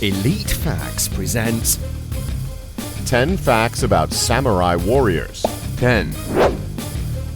Elite Facts presents 10 facts about samurai warriors. 10.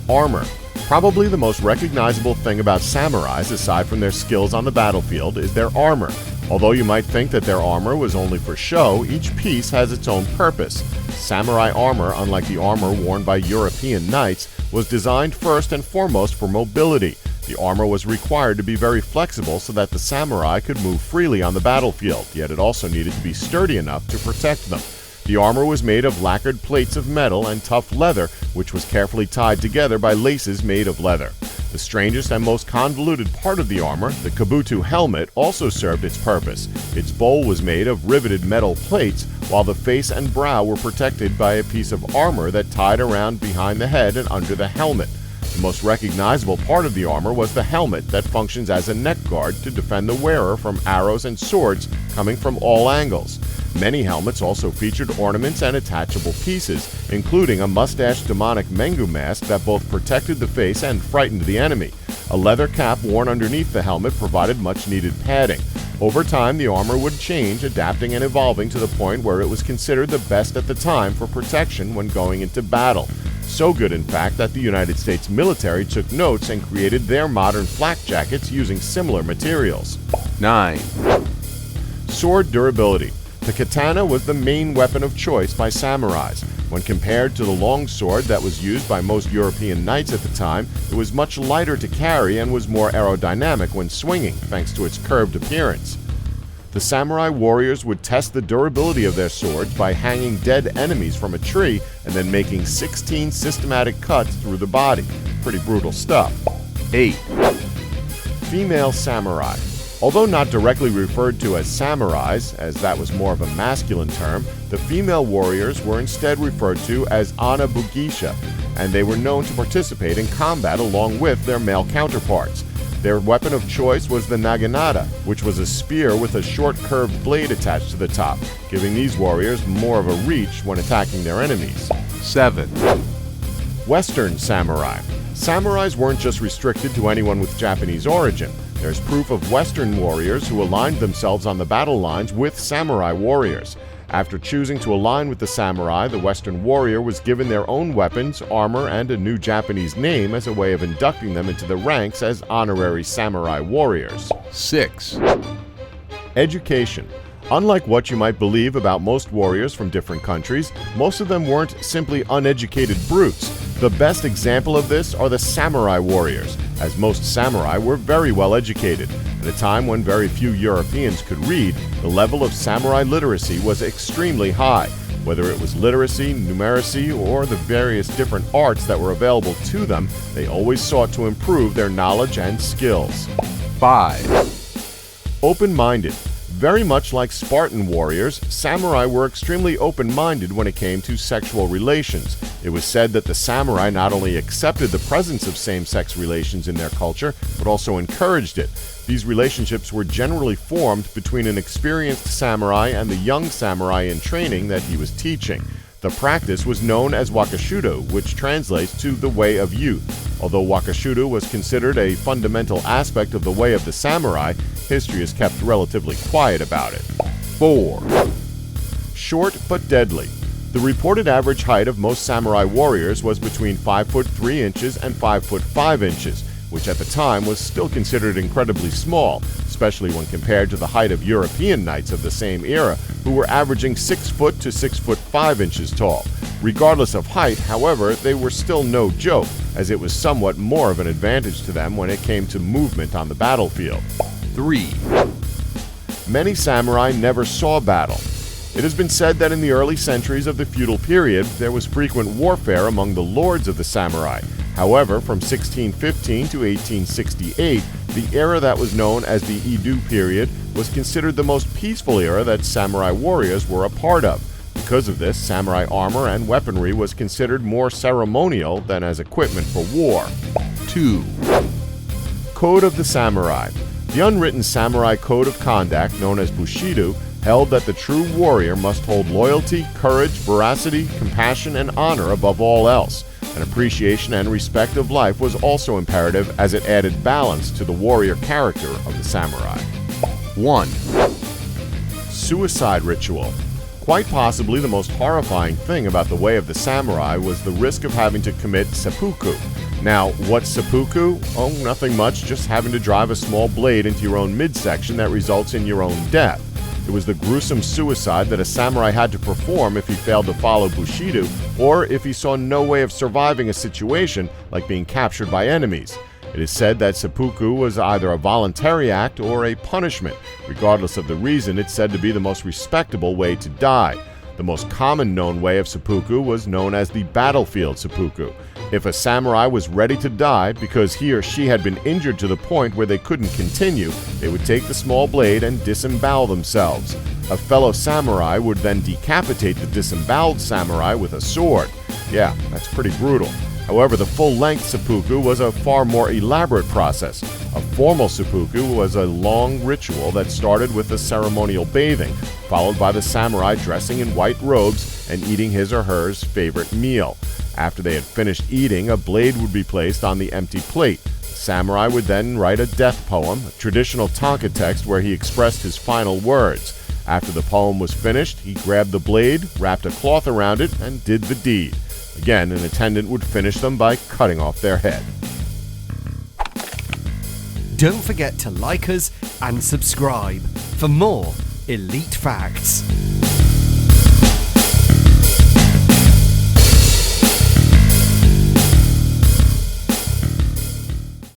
Armor. Probably the most recognizable thing about samurais, aside from their skills on the battlefield, is their armor. Although you might think that their armor was only for show, each piece has its own purpose. Samurai armor, unlike the armor worn by European knights, was designed first and foremost for mobility. The armor was required to be very flexible so that the samurai could move freely on the battlefield, yet it also needed to be sturdy enough to protect them. The armor was made of lacquered plates of metal and tough leather, which was carefully tied together by laces made of leather. The strangest and most convoluted part of the armor, the kabuto helmet, also served its purpose. Its bowl was made of riveted metal plates, while the face and brow were protected by a piece of armor that tied around behind the head and under the helmet. The most recognizable part of the armor was the helmet that functions as a neck guard to defend the wearer from arrows and swords coming from all angles. Many helmets also featured ornaments and attachable pieces, including a mustached demonic Mengu mask that both protected the face and frightened the enemy. A leather cap worn underneath the helmet provided much-needed padding. Over time, the armor would change, adapting and evolving to the point where it was considered the best at the time for protection when going into battle. So good, in fact, that the United States military took notes and created their modern flak jackets using similar materials. 9. Sword durability. The katana was the main weapon of choice by samurais. When compared to the long sword that was used by most European knights at the time, it was much lighter to carry and was more aerodynamic when swinging, thanks to its curved appearance. The samurai warriors would test the durability of their swords by hanging dead enemies from a tree and then making 16 systematic cuts through the body. Pretty brutal stuff. 8. Female samurai. Although not directly referred to as samurais, as that was more of a masculine term, the female warriors were instead referred to as anabugisha, and they were known to participate in combat along with their male counterparts. Their weapon of choice was the naginata, which was a spear with a short curved blade attached to the top, giving these warriors more of a reach when attacking their enemies. 7. Western samurai. Samurais weren't just restricted to anyone with Japanese origin. There's proof of Western warriors who aligned themselves on the battle lines with samurai warriors. After choosing to align with the samurai, the Western warrior was given their own weapons, armor, and a new Japanese name as a way of inducting them into the ranks as honorary samurai warriors. 6. Education. Unlike what you might believe about most warriors from different countries, most of them weren't simply uneducated brutes. The best example of this are the samurai warriors, as most samurai were very well educated. At a time when very few Europeans could read, the level of samurai literacy was extremely high. Whether it was literacy, numeracy, or the various different arts that were available to them, they always sought to improve their knowledge and skills. 5. Open-minded. Very much like Spartan warriors, samurai were extremely open-minded when it came to sexual relations. It was said that the samurai not only accepted the presence of same-sex relations in their culture, but also encouraged it. These relationships were generally formed between an experienced samurai and the young samurai in training that he was teaching. The practice was known as wakashudo, which translates to the way of youth. Although wakashudo was considered a fundamental aspect of the way of the samurai, history has kept relatively quiet about it. 4. Short but deadly. The reported average height of most samurai warriors was between 5 foot 3 inches and 5 foot 5 inches, which at the time was still considered incredibly small, especially when compared to the height of European knights of the same era, who were averaging 6 foot to 6 foot 5 inches tall. Regardless of height, however, they were still no joke, as it was somewhat more of an advantage to them when it came to movement on the battlefield. 3. Many samurai never saw battle. It has been said that in the early centuries of the feudal period, there was frequent warfare among the lords of the samurai. However, from 1615 to 1868, the era that was known as the Edo period was considered the most peaceful era that samurai warriors were a part of. Because of this, samurai armor and weaponry was considered more ceremonial than as equipment for war. 2. Code of the Samurai. The unwritten samurai code of conduct, known as Bushido, held that the true warrior must hold loyalty, courage, veracity, compassion, and honor above all else. An appreciation and respect of life was also imperative, as it added balance to the warrior character of the samurai. 1. suicide ritual. Quite possibly the most horrifying thing about the way of the samurai was the risk of having to commit seppuku. Now, what's seppuku? Oh, nothing much, just having to drive a small blade into your own midsection that results in your own death. It was the gruesome suicide that a samurai had to perform if he failed to follow Bushido, or if he saw no way of surviving a situation like being captured by enemies. It is said that seppuku was either a voluntary act or a punishment. Regardless of the reason, it's said to be the most respectable way to die. The most common known way of seppuku was known as the battlefield seppuku. If a samurai was ready to die because he or she had been injured to the point where they couldn't continue, they would take the small blade and disembowel themselves. A fellow samurai would then decapitate the disemboweled samurai with a sword. Yeah, that's pretty brutal. However, the full-length seppuku was a far more elaborate process. A formal seppuku was a long ritual that started with the ceremonial bathing, followed by the samurai dressing in white robes and eating his or her favorite meal. After they had finished eating, a blade would be placed on the empty plate. The samurai would then write a death poem, a traditional tanka text where he expressed his final words. After the poem was finished, he grabbed the blade, wrapped a cloth around it, and did the deed. Again, an attendant would finish them by cutting off their head. Don't forget to like us and subscribe for more Elite Facts.